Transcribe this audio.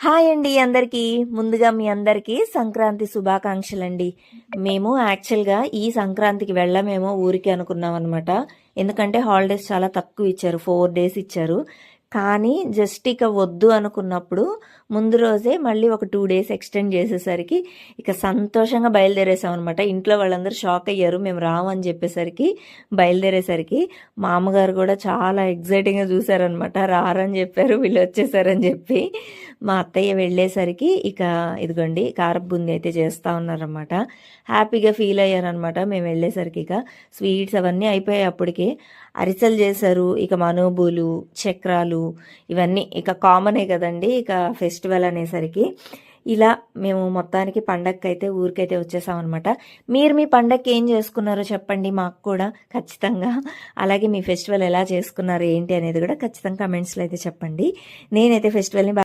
Hi అండి అందరికీ. ముందుగా మీ అందరికీ సంక్రాంతి శుభాకాంక్షలండి. మేము యాక్చువల్గా ఈ సంక్రాంతికి వెళ్ళమేమో ఊరికి అనుకున్నాం అనమాట. ఎందుకంటే హాలిడేస్ చాలా తక్కువ ఇచ్చారు, 4 days ఇచ్చారు. కానీ జస్ట్ ఇక వద్దు అనుకున్నప్పుడు ముందు రోజే మళ్ళీ ఒక 2 days ఎక్స్టెండ్ చేసేసరికి ఇక సంతోషంగా బయలుదేరేసాం అనమాట. ఇంట్లో వాళ్ళందరూ షాక్ అయ్యారు మేము రామని చెప్పేసరికి. బయలుదేరేసరికి మా అమ్మగారు కూడా చాలా ఎగ్జైటింగ్గా చూసారనమాట. రారని చెప్పారు, వీళ్ళు వచ్చేసారని చెప్పి. మా అత్తయ్య వెళ్ళేసరికి ఇక ఇదిగోండి కారపు బూందీ అయితే చేస్తూ ఉన్నారనమాట. హ్యాపీగా ఫీల్ అయ్యారనమాట మేము వెళ్ళేసరికి. ఇక స్వీట్స్ అవన్నీ అయిపోయాయి అప్పటికే. అరిసెలు చేశారు, ఇక మనోబూలు, చక్రాలు ఇవన్నీ ఇక కామనే కదండి ఇక ఫెస్టివల్ అనేసరికి. ఇలా మేము మొత్తానికి పండగకైతే ఊరికైతే వచ్చేసాం అనమాట. మీరు మీ పండగకి ఏం చేసుకున్నారో చెప్పండి మాకు కూడా ఖచ్చితంగా. అలాగే మీ ఫెస్టివల్ ఎలా చేసుకున్నారు ఏంటి అనేది కూడా ఖచ్చితంగా కమెంట్స్లో అయితే చెప్పండి. నేనైతే ఫెస్టివల్ని